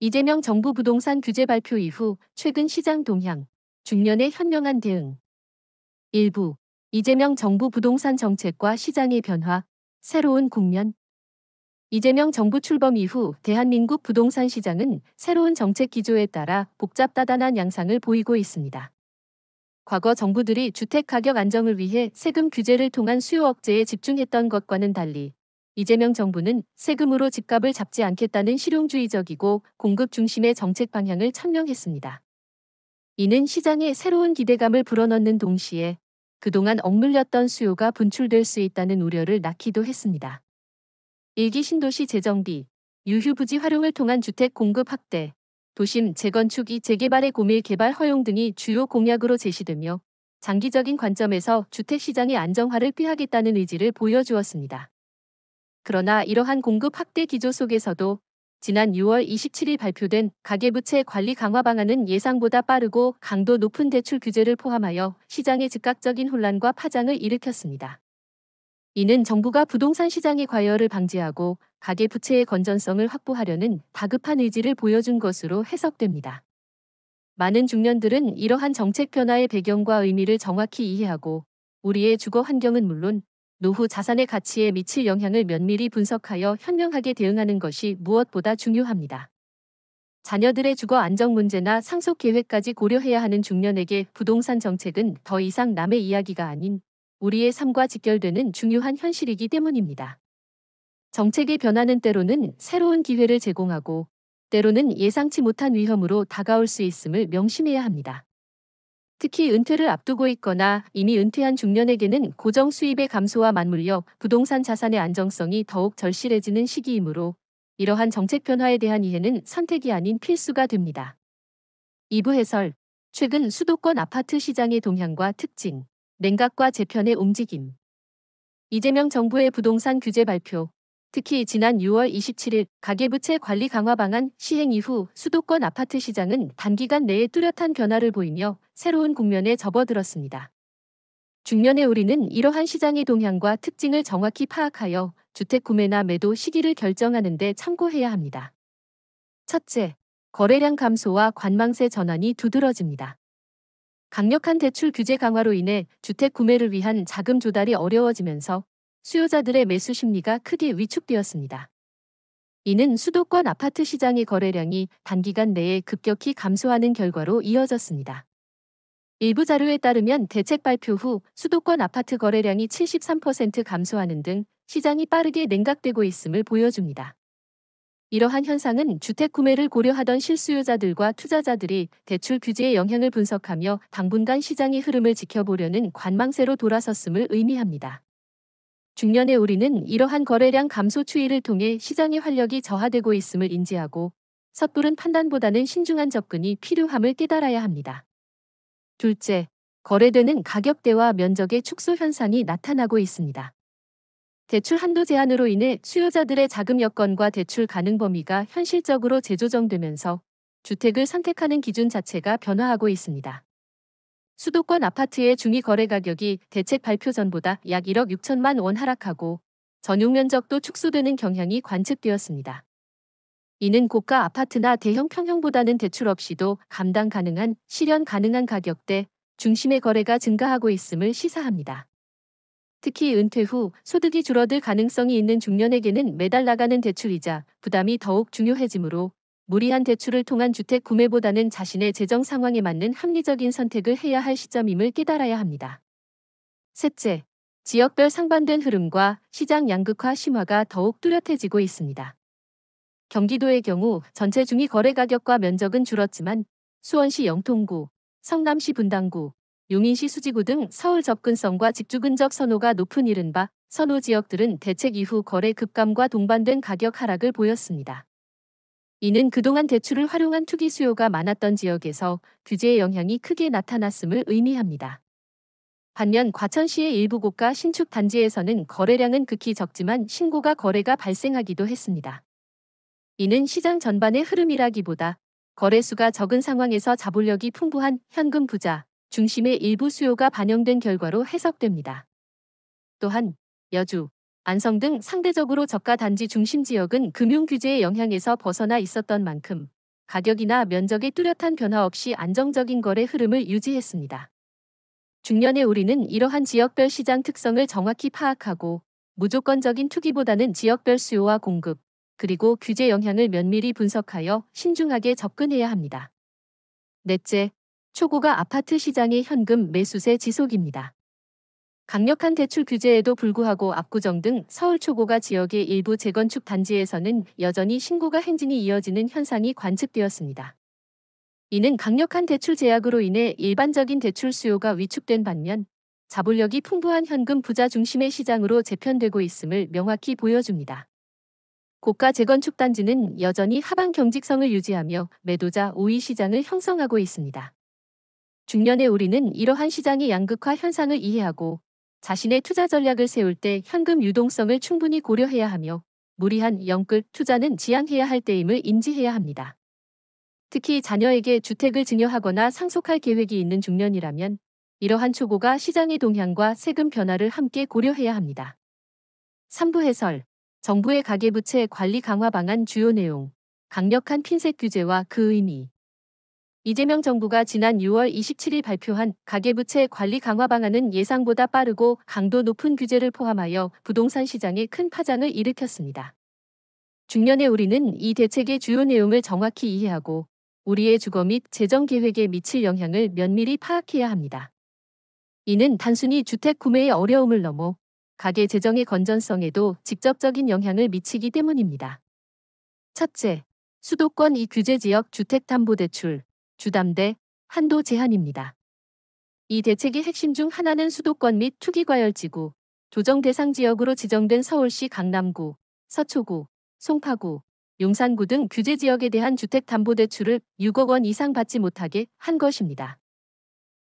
이재명 정부 부동산 규제 발표 이후 최근 시장 동향, 중년의 현명한 대응. 일부, 이재명 정부 부동산 정책과 시장의 변화, 새로운 국면. 이재명 정부 출범 이후 대한민국 부동산 시장은 새로운 정책 기조에 따라 복잡다단한 양상을 보이고 있습니다. 과거 정부들이 주택 가격 안정을 위해 세금 규제를 통한 수요 억제에 집중했던 것과는 달리 이재명 정부는 세금으로 집값을 잡지 않겠다는 실용주의적이고 공급 중심의 정책 방향을 천명했습니다. 이는 시장에 새로운 기대감을 불어넣는 동시에 그동안 억눌렸던 수요가 분출될 수 있다는 우려를 낳기도 했습니다. 일기 신도시 재정비, 유휴부지 활용을 통한 주택 공급 확대, 도심 재건축 재개발의 고밀 개발 허용 등이 주요 공약으로 제시되며 장기적인 관점에서 주택시장의 안정화를 꾀하겠다는 의지를 보여주었습니다. 그러나 이러한 공급 확대 기조 속에서도 지난 6월 27일 발표된 가계부채 관리 강화 방안은 예상보다 빠르고 강도 높은 대출 규제를 포함하여 시장의 즉각적인 혼란과 파장을 일으켰습니다. 이는 정부가 부동산 시장의 과열을 방지하고 가계부채의 건전성을 확보하려는 다급한 의지를 보여준 것으로 해석됩니다. 많은 중년들은 이러한 정책 변화의 배경과 의미를 정확히 이해하고 우리의 주거 환경은 물론 노후 자산의 가치에 미칠 영향을 면밀히 분석하여 현명하게 대응하는 것이 무엇보다 중요합니다. 자녀들의 주거 안정 문제나 상속 계획까지 고려해야 하는 중년에게 부동산 정책은 더 이상 남의 이야기가 아닌 우리의 삶과 직결되는 중요한 현실이기 때문입니다. 정책의 변화는 때로는 새로운 기회를 제공하고 때로는 예상치 못한 위험으로 다가올 수 있음을 명심해야 합니다. 특히 은퇴를 앞두고 있거나 이미 은퇴한 중년에게는 고정 수입의 감소와 맞물려 부동산 자산의 안정성이 더욱 절실해지는 시기이므로 이러한 정책 변화에 대한 이해는 선택이 아닌 필수가 됩니다. 2부 해설, 최근 수도권 아파트 시장의 동향과 특징, 냉각과 재편의 움직임. 이재명 정부의 부동산 규제 발표, 특히 지난 6월 27일 가계부채 관리 강화 방안 시행 이후 수도권 아파트 시장은 단기간 내에 뚜렷한 변화를 보이며 새로운 국면에 접어들었습니다. 중년의 우리는 이러한 시장의 동향과 특징을 정확히 파악하여 주택 구매나 매도 시기를 결정하는 데 참고해야 합니다. 첫째, 거래량 감소와 관망세 전환이 두드러집니다. 강력한 대출 규제 강화로 인해 주택 구매를 위한 자금 조달이 어려워지면서 수요자들의 매수 심리가 크게 위축되었습니다. 이는 수도권 아파트 시장의 거래량이 단기간 내에 급격히 감소하는 결과로 이어졌습니다. 일부 자료에 따르면 대책 발표 후 수도권 아파트 거래량이 73% 감소하는 등 시장이 빠르게 냉각되고 있음을 보여줍니다. 이러한 현상은 주택 구매를 고려하던 실수요자들과 투자자들이 대출 규제의 영향을 분석하며 당분간 시장의 흐름을 지켜보려는 관망세로 돌아섰음을 의미합니다. 중년의 우리는 이러한 거래량 감소 추이를 통해 시장의 활력이 저하되고 있음을 인지하고 섣부른 판단보다는 신중한 접근이 필요함을 깨달아야 합니다. 둘째, 거래되는 가격대와 면적의 축소 현상이 나타나고 있습니다. 대출 한도 제한으로 인해 수요자들의 자금 여건과 대출 가능 범위가 현실적으로 재조정되면서 주택을 선택하는 기준 자체가 변화하고 있습니다. 수도권 아파트의 중위 거래 가격이 대책 발표 전보다 약 1억 6천만 원 하락하고 전용 면적도 축소되는 경향이 관측되었습니다. 이는 고가 아파트나 대형 평형보다는 대출 없이도 감당 가능한 실현 가능한 가격대 중심의 거래가 증가하고 있음을 시사합니다. 특히 은퇴 후 소득이 줄어들 가능성이 있는 중년에게는 매달 나가는 대출이자 부담이 더욱 중요해지므로 무리한 대출을 통한 주택 구매보다는 자신의 재정 상황에 맞는 합리적인 선택을 해야 할 시점임을 깨달아야 합니다. 셋째, 지역별 상반된 흐름과 시장 양극화 심화가 더욱 뚜렷해지고 있습니다. 경기도의 경우 전체 중위 거래 가격과 면적은 줄었지만 수원시 영통구, 성남시 분당구, 용인시 수지구 등 서울 접근성과 직주 근접 선호가 높은 이른바 선호 지역들은 대책 이후 거래 급감과 동반된 가격 하락을 보였습니다. 이는 그동안 대출을 활용한 투기 수요가 많았던 지역에서 규제의 영향이 크게 나타났음을 의미합니다. 반면 과천시의 일부 고가 신축 단지에서는 거래량은 극히 적지만 신고가 거래가 발생하기도 했습니다. 이는 시장 전반의 흐름이라기보다 거래수가 적은 상황에서 자본력이 풍부한 현금 부자 중심의 일부 수요가 반영된 결과로 해석됩니다. 또한 여주, 안성 등 상대적으로 저가 단지 중심 지역은 금융 규제의 영향에서 벗어나 있었던 만큼 가격이나 면적의 뚜렷한 변화 없이 안정적인 거래 흐름을 유지했습니다. 중년의 우리는 이러한 지역별 시장 특성을 정확히 파악하고 무조건적인 투기보다는 지역별 수요와 공급, 그리고 규제 영향을 면밀히 분석하여 신중하게 접근해야 합니다. 넷째, 초고가 아파트 시장의 현금 매수세 지속입니다. 강력한 대출 규제에도 불구하고 압구정 등 서울 초고가 지역의 일부 재건축 단지에서는 여전히 신고가 행진이 이어지는 현상이 관측되었습니다. 이는 강력한 대출 제약으로 인해 일반적인 대출 수요가 위축된 반면 자본력이 풍부한 현금 부자 중심의 시장으로 재편되고 있음을 명확히 보여줍니다. 고가 재건축 단지는 여전히 하방 경직성을 유지하며 매도자 우위 시장을 형성하고 있습니다. 중년의 우리는 이러한 시장의 양극화 현상을 이해하고 자신의 투자 전략을 세울 때 현금 유동성을 충분히 고려해야 하며 무리한 영끌 투자는 지양해야 할 때임을 인지해야 합니다. 특히 자녀에게 주택을 증여하거나 상속할 계획이 있는 중년이라면 이러한 초고가 시장의 동향과 세금 변화를 함께 고려해야 합니다. 3부 해설, 정부의 가계부채 관리 강화 방안 주요 내용, 강력한 핀셋 규제와 그 의미. 이재명 정부가 지난 6월 27일 발표한 가계부채 관리 강화 방안은 예상보다 빠르고 강도 높은 규제를 포함하여 부동산 시장에 큰 파장을 일으켰습니다. 중년의 우리는 이 대책의 주요 내용을 정확히 이해하고 우리의 주거 및 재정 계획에 미칠 영향을 면밀히 파악해야 합니다. 이는 단순히 주택 구매의 어려움을 넘어 가계 재정의 건전성에도 직접적인 영향을 미치기 때문입니다. 첫째, 수도권 이규제지역 주택담보대출, 주담대, 한도 제한입니다. 이 대책의 핵심 중 하나는 수도권 및 투기과열지구, 조정 대상 지역으로 지정된 서울시 강남구, 서초구, 송파구, 용산구 등 규제지역에 대한 주택담보대출을 6억 원 이상 받지 못하게 한 것입니다.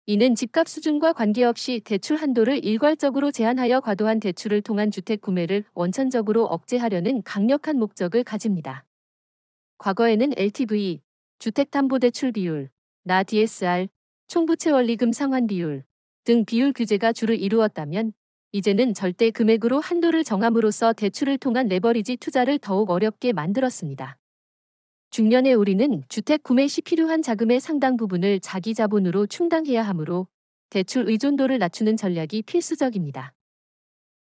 이는 집값 수준과 관계없이 대출 한도를 일괄적으로 제한하여 과도한 대출을 통한 주택 구매를 원천적으로 억제하려는 강력한 목적을 가집니다. 과거에는 LTV, 주택담보대출 비율, 나 DSR, 총부채 원리금 상환 비율 등 비율 규제가 주를 이루었다면 이제는 절대 금액으로 한도를 정함으로써 대출을 통한 레버리지 투자를 더욱 어렵게 만들었습니다. 중년의 우리는 주택 구매 시 필요한 자금의 상당 부분을 자기 자본으로 충당해야 하므로 대출 의존도를 낮추는 전략이 필수적입니다.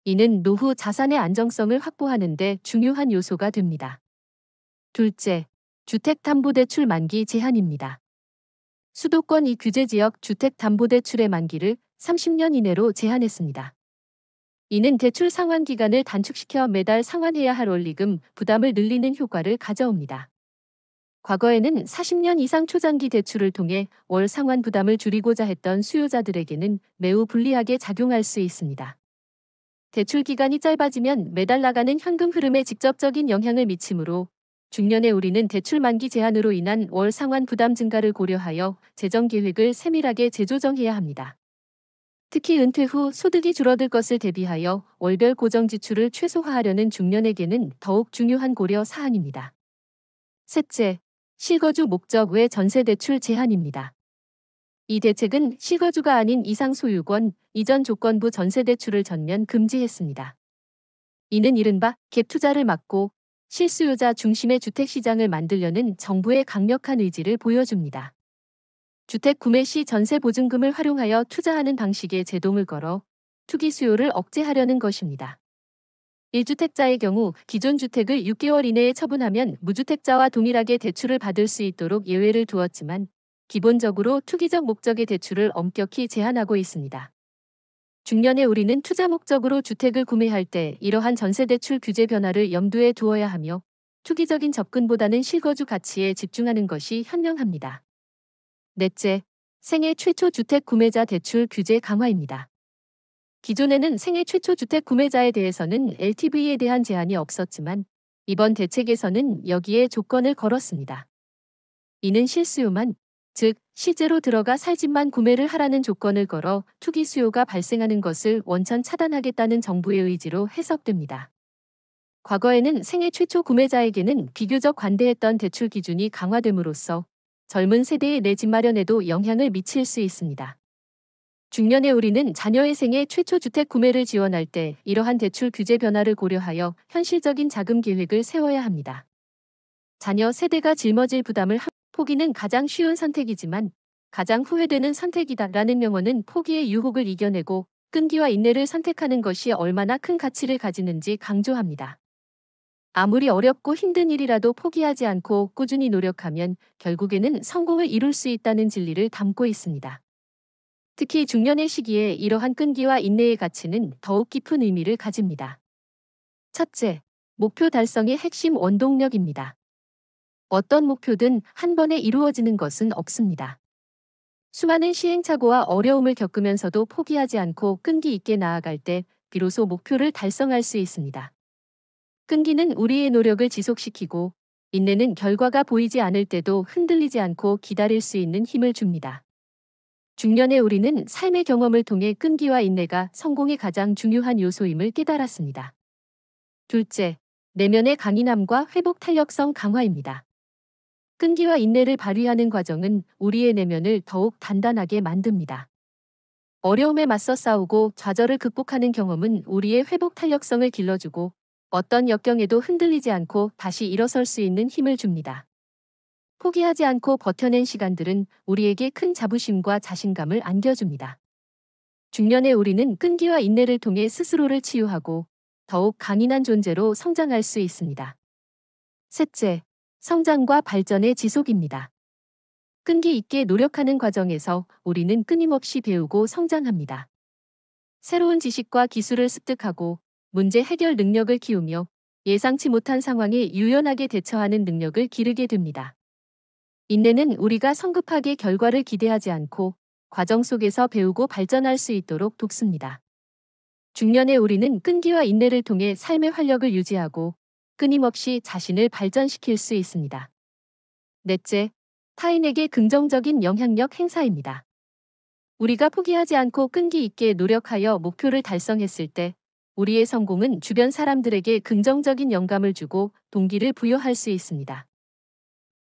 이는 노후 자산의 안정성을 확보하는 데 중요한 요소가 됩니다. 둘째, 주택담보대출 만기 제한입니다. 수도권 이규제지역 주택담보대출의 만기를 30년 이내로 제한했습니다. 이는 대출 상환 기간을 단축시켜 매달 상환해야 할 원리금 부담을 늘리는 효과를 가져옵니다. 과거에는 40년 이상 초장기 대출을 통해 월 상환 부담을 줄이고자 했던 수요자들에게는 매우 불리하게 작용할 수 있습니다. 대출 기간이 짧아지면 매달 나가는 현금 흐름에 직접적인 영향을 미치므로 중년의 우리는 대출 만기 제한으로 인한 월 상환 부담 증가를 고려하여 재정 계획을 세밀하게 재조정해야 합니다. 특히 은퇴 후 소득이 줄어들 것을 대비하여 월별 고정 지출을 최소화하려는 중년에게는 더욱 중요한 고려 사항입니다. 셋째, 실거주 목적 외 전세대출 제한입니다. 이 대책은 실거주가 아닌 이상 소유권, 이전 조건부 전세대출을 전면 금지했습니다. 이는 이른바 갭 투자를 막고 실수요자 중심의 주택시장을 만들려는 정부의 강력한 의지를 보여줍니다. 주택 구매 시 전세 보증금을 활용하여 투자하는 방식에 제동을 걸어 투기 수요를 억제하려는 것입니다. 1주택자의 경우 기존 주택을 6개월 이내에 처분하면 무주택자와 동일하게 대출을 받을 수 있도록 예외를 두었지만 기본적으로 투기적 목적의 대출을 엄격히 제한하고 있습니다. 중년의 우리는 투자 목적으로 주택을 구매할 때 이러한 전세대출 규제 변화를 염두에 두어야 하며 투기적인 접근보다는 실거주 가치에 집중하는 것이 현명합니다. 넷째, 생애 최초 주택 구매자 대출 규제 강화입니다. 기존에는 생애 최초 주택 구매자에 대해서는 LTV에 대한 제한이 없었지만 이번 대책에서는 여기에 조건을 걸었습니다. 이는 실수요만, 즉 실제로 들어가 살 집만 구매를 하라는 조건을 걸어 투기 수요가 발생하는 것을 원천 차단하겠다는 정부의 의지로 해석됩니다. 과거에는 생애 최초 구매자에게는 비교적 관대했던 대출 기준이 강화됨으로써 젊은 세대의 내 집 마련에도 영향을 미칠 수 있습니다. 중년의 우리는 자녀의 생애 최초 주택 구매를 지원할 때 이러한 대출 규제 변화를 고려하여 현실적인 자금 계획을 세워야 합니다. 자녀 세대가 짊어질 부담을 포기는 가장 쉬운 선택이지만 가장 후회되는 선택이다라는 명언은 포기의 유혹을 이겨내고 끈기와 인내를 선택하는 것이 얼마나 큰 가치를 가지는지 강조합니다. 아무리 어렵고 힘든 일이라도 포기하지 않고 꾸준히 노력하면 결국에는 성공을 이룰 수 있다는 진리를 담고 있습니다. 특히 중년의 시기에 이러한 끈기와 인내의 가치는 더욱 깊은 의미를 가집니다. 첫째, 목표 달성의 핵심 원동력입니다. 어떤 목표든 한 번에 이루어지는 것은 없습니다. 수많은 시행착오와 어려움을 겪으면서도 포기하지 않고 끈기 있게 나아갈 때 비로소 목표를 달성할 수 있습니다. 끈기는 우리의 노력을 지속시키고 인내는 결과가 보이지 않을 때도 흔들리지 않고 기다릴 수 있는 힘을 줍니다. 중년의 우리는 삶의 경험을 통해 끈기와 인내가 성공의 가장 중요한 요소임을 깨달았습니다. 둘째, 내면의 강인함과 회복 탄력성 강화입니다. 끈기와 인내를 발휘하는 과정은 우리의 내면을 더욱 단단하게 만듭니다. 어려움에 맞서 싸우고 좌절을 극복하는 경험은 우리의 회복 탄력성을 길러주고 어떤 역경에도 흔들리지 않고 다시 일어설 수 있는 힘을 줍니다. 포기하지 않고 버텨낸 시간들은 우리에게 큰 자부심과 자신감을 안겨줍니다. 중년의 우리는 끈기와 인내를 통해 스스로를 치유하고 더욱 강인한 존재로 성장할 수 있습니다. 셋째, 성장과 발전의 지속입니다. 끈기 있게 노력하는 과정에서 우리는 끊임없이 배우고 성장합니다. 새로운 지식과 기술을 습득하고 문제 해결 능력을 키우며 예상치 못한 상황에 유연하게 대처하는 능력을 기르게 됩니다. 인내는 우리가 성급하게 결과를 기대하지 않고 과정 속에서 배우고 발전할 수 있도록 돕습니다. 중년의 우리는 끈기와 인내를 통해 삶의 활력을 유지하고 끊임없이 자신을 발전시킬 수 있습니다. 넷째, 타인에게 긍정적인 영향력 행사입니다. 우리가 포기하지 않고 끈기 있게 노력하여 목표를 달성했을 때 우리의 성공은 주변 사람들에게 긍정적인 영감을 주고 동기를 부여할 수 있습니다.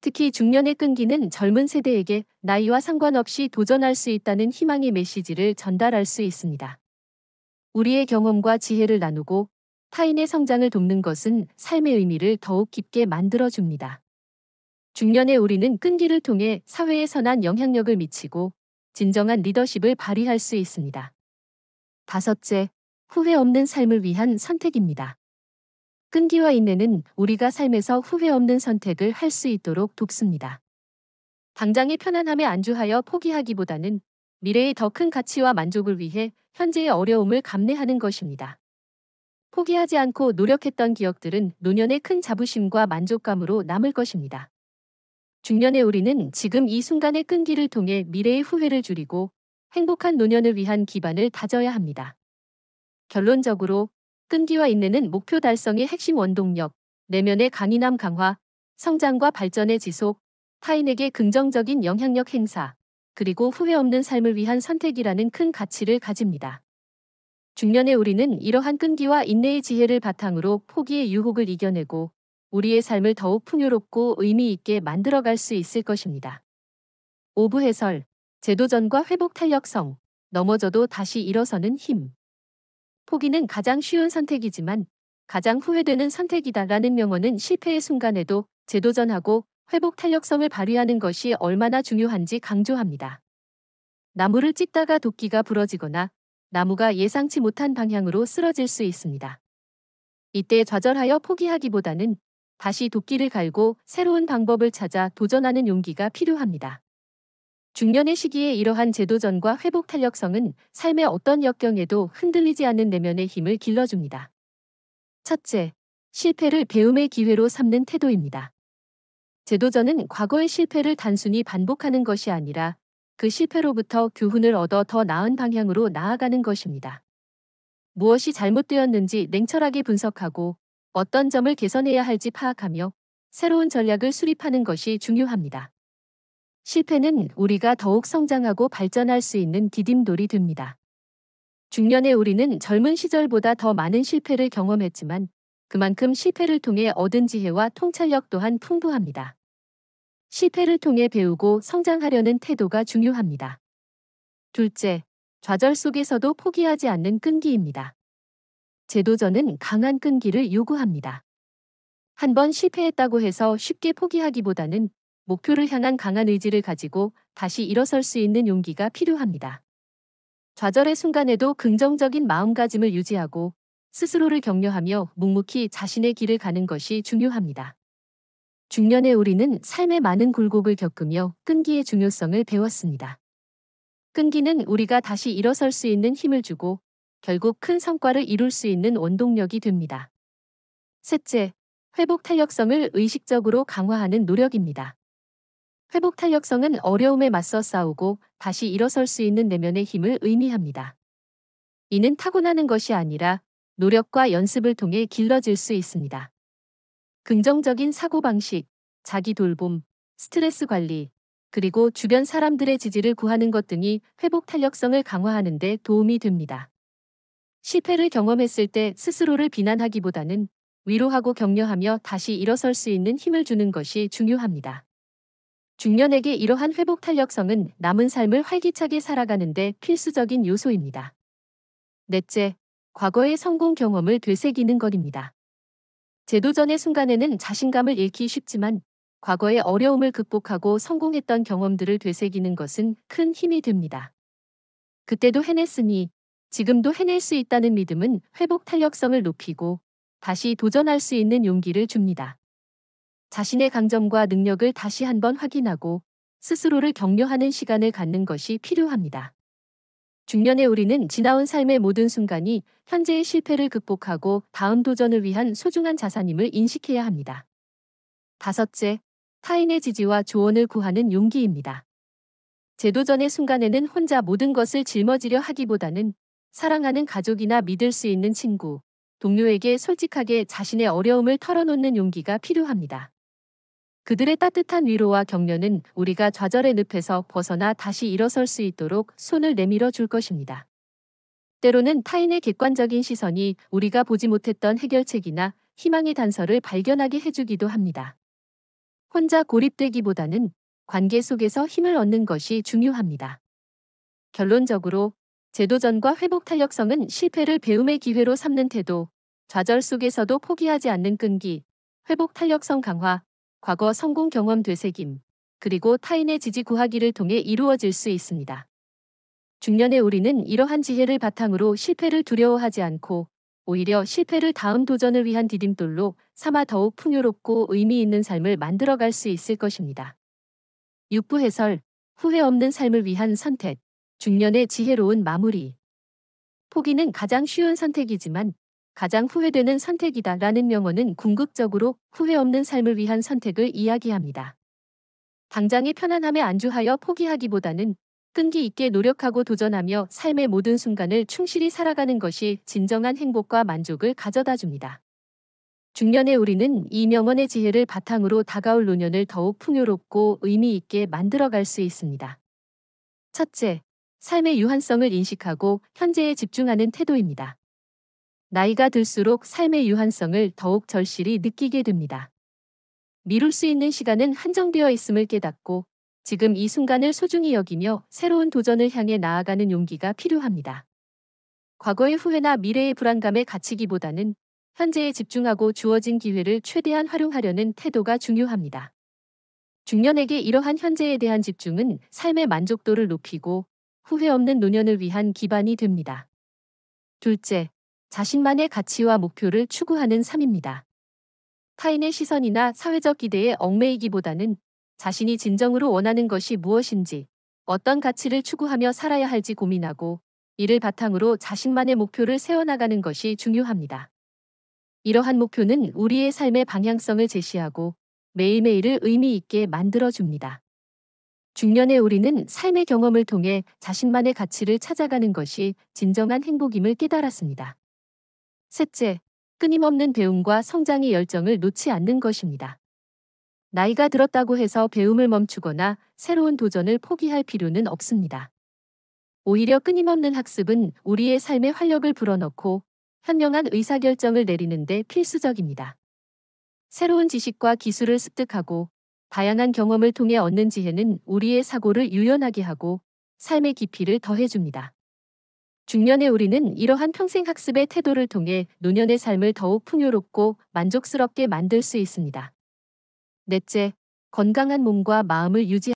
특히 중년의 끈기는 젊은 세대에게 나이와 상관없이 도전할 수 있다는 희망의 메시지를 전달할 수 있습니다. 우리의 경험과 지혜를 나누고 타인의 성장을 돕는 것은 삶의 의미를 더욱 깊게 만들어줍니다. 중년의 우리는 끈기를 통해 사회에 선한 영향력을 미치고 진정한 리더십을 발휘할 수 있습니다. 다섯째, 후회 없는 삶을 위한 선택입니다. 끈기와 인내는 우리가 삶에서 후회 없는 선택을 할 수 있도록 돕습니다. 당장의 편안함에 안주하여 포기하기보다는 미래의 더 큰 가치와 만족을 위해 현재의 어려움을 감내하는 것입니다. 포기하지 않고 노력했던 기억들은 노년의 큰 자부심과 만족감으로 남을 것입니다. 중년의 우리는 지금 이 순간의 끈기를 통해 미래의 후회를 줄이고 행복한 노년을 위한 기반을 다져야 합니다. 결론적으로 끈기와 인내는 목표 달성의 핵심 원동력, 내면의 강인함 강화, 성장과 발전의 지속, 타인에게 긍정적인 영향력 행사, 그리고 후회 없는 삶을 위한 선택이라는 큰 가치를 가집니다. 중년의 우리는 이러한 끈기와 인내의 지혜를 바탕으로 포기의 유혹을 이겨내고 우리의 삶을 더욱 풍요롭고 의미 있게 만들어갈 수 있을 것입니다. 5부 해설, 재도전과 회복 탄력성, 넘어져도 다시 일어서는 힘. 포기는 가장 쉬운 선택이지만 가장 후회되는 선택이다라는 명언은 실패의 순간에도 재도전하고 회복 탄력성을 발휘하는 것이 얼마나 중요한지 강조합니다. 나무를 찍다가 도끼가 부러지거나 나무가 예상치 못한 방향으로 쓰러질 수 있습니다. 이때 좌절하여 포기하기보다는 다시 도끼를 갈고 새로운 방법을 찾아 도전하는 용기가 필요합니다. 중년의 시기에 이러한 재도전과 회복 탄력성은 삶의 어떤 역경에도 흔들리지 않는 내면의 힘을 길러줍니다. 첫째, 실패를 배움의 기회로 삼는 태도입니다. 재도전은 과거의 실패를 단순히 반복하는 것이 아니라 그 실패로부터 교훈을 얻어 더 나은 방향으로 나아가는 것입니다. 무엇이 잘못되었는지 냉철하게 분석하고 어떤 점을 개선해야 할지 파악하며 새로운 전략을 수립하는 것이 중요합니다. 실패는 우리가 더욱 성장하고 발전할 수 있는 디딤돌이 됩니다. 중년의 우리는 젊은 시절보다 더 많은 실패를 경험했지만 그만큼 실패를 통해 얻은 지혜와 통찰력 또한 풍부합니다. 실패를 통해 배우고 성장하려는 태도가 중요합니다. 둘째, 좌절 속에서도 포기하지 않는 끈기입니다. 재도전은 강한 끈기를 요구합니다. 한 번 실패했다고 해서 쉽게 포기하기보다는 목표를 향한 강한 의지를 가지고 다시 일어설 수 있는 용기가 필요합니다. 좌절의 순간에도 긍정적인 마음가짐을 유지하고 스스로를 격려하며 묵묵히 자신의 길을 가는 것이 중요합니다. 중년의 우리는 삶의 많은 굴곡을 겪으며 끈기의 중요성을 배웠습니다. 끈기는 우리가 다시 일어설 수 있는 힘을 주고 결국 큰 성과를 이룰 수 있는 원동력이 됩니다. 셋째, 회복 탄력성을 의식적으로 강화하는 노력입니다. 회복 탄력성은 어려움에 맞서 싸우고 다시 일어설 수 있는 내면의 힘을 의미합니다. 이는 타고나는 것이 아니라 노력과 연습을 통해 길러질 수 있습니다. 긍정적인 사고방식, 자기 돌봄, 스트레스 관리, 그리고 주변 사람들의 지지를 구하는 것 등이 회복 탄력성을 강화하는 데 도움이 됩니다. 실패를 경험했을 때 스스로를 비난하기보다는 위로하고 격려하며 다시 일어설 수 있는 힘을 주는 것이 중요합니다. 중년에게 이러한 회복 탄력성은 남은 삶을 활기차게 살아가는 데 필수적인 요소입니다. 넷째, 과거의 성공 경험을 되새기는 것입니다. 재도전의 순간에는 자신감을 잃기 쉽지만 과거의 어려움을 극복하고 성공했던 경험들을 되새기는 것은 큰 힘이 됩니다. 그때도 해냈으니 지금도 해낼 수 있다는 믿음은 회복 탄력성을 높이고 다시 도전할 수 있는 용기를 줍니다. 자신의 강점과 능력을 다시 한번 확인하고 스스로를 격려하는 시간을 갖는 것이 필요합니다. 중년의 우리는 지나온 삶의 모든 순간이 현재의 실패를 극복하고 다음 도전을 위한 소중한 자산임을 인식해야 합니다. 다섯째, 타인의 지지와 조언을 구하는 용기입니다. 재도전의 순간에는 혼자 모든 것을 짊어지려 하기보다는 사랑하는 가족이나 믿을 수 있는 친구, 동료에게 솔직하게 자신의 어려움을 털어놓는 용기가 필요합니다. 그들의 따뜻한 위로와 격려는 우리가 좌절의 늪에서 벗어나 다시 일어설 수 있도록 손을 내밀어 줄 것입니다. 때로는 타인의 객관적인 시선이 우리가 보지 못했던 해결책이나 희망의 단서를 발견하게 해주기도 합니다. 혼자 고립되기보다는 관계 속에서 힘을 얻는 것이 중요합니다. 결론적으로 재도전과 회복 탄력성은 실패를 배움의 기회로 삼는 태도, 좌절 속에서도 포기하지 않는 끈기, 회복 탄력성 강화, 과거 성공 경험 되새김, 그리고 타인의 지지 구하기를 통해 이루어질 수 있습니다. 중년의 우리는 이러한 지혜를 바탕으로 실패를 두려워하지 않고 오히려 실패를 다음 도전을 위한 디딤돌로 삼아 더욱 풍요롭고 의미 있는 삶을 만들어갈 수 있을 것입니다. 6부 해설, 후회 없는 삶을 위한 선택, 중년의 지혜로운 마무리. 포기는 가장 쉬운 선택이지만 가장 후회되는 선택이다라는 명언은 궁극적으로 후회 없는 삶을 위한 선택을 이야기합니다. 당장의 편안함에 안주하여 포기하기보다는 끈기 있게 노력하고 도전하며 삶의 모든 순간을 충실히 살아가는 것이 진정한 행복과 만족을 가져다 줍니다. 중년의 우리는 이 명언의 지혜를 바탕으로 다가올 노년을 더욱 풍요롭고 의미 있게 만들어갈 수 있습니다. 첫째, 삶의 유한성을 인식하고 현재에 집중하는 태도입니다. 나이가 들수록 삶의 유한성을 더욱 절실히 느끼게 됩니다. 미룰 수 있는 시간은 한정되어 있음을 깨닫고 지금 이 순간을 소중히 여기며 새로운 도전을 향해 나아가는 용기가 필요합니다. 과거의 후회나 미래의 불안감에 갇히기보다는 현재에 집중하고 주어진 기회를 최대한 활용하려는 태도가 중요합니다. 중년에게 이러한 현재에 대한 집중은 삶의 만족도를 높이고 후회 없는 노년을 위한 기반이 됩니다. 둘째, 자신만의 가치와 목표를 추구하는 삶입니다. 타인의 시선이나 사회적 기대에 얽매이기보다는 자신이 진정으로 원하는 것이 무엇인지, 어떤 가치를 추구하며 살아야 할지 고민하고 이를 바탕으로 자신만의 목표를 세워나가는 것이 중요합니다. 이러한 목표는 우리의 삶의 방향성을 제시하고 매일매일을 의미 있게 만들어줍니다. 중년의 우리는 삶의 경험을 통해 자신만의 가치를 찾아가는 것이 진정한 행복임을 깨달았습니다. 셋째, 끊임없는 배움과 성장의 열정을 놓지 않는 것입니다. 나이가 들었다고 해서 배움을 멈추거나 새로운 도전을 포기할 필요는 없습니다. 오히려 끊임없는 학습은 우리의 삶에 활력을 불어넣고 현명한 의사결정을 내리는 데 필수적입니다. 새로운 지식과 기술을 습득하고 다양한 경험을 통해 얻는 지혜는 우리의 사고를 유연하게 하고 삶의 깊이를 더해줍니다. 중년의 우리는 이러한 평생학습의 태도를 통해 노년의 삶을 더욱 풍요롭고 만족스럽게 만들 수 있습니다. 넷째, 건강한 몸과 마음을 유지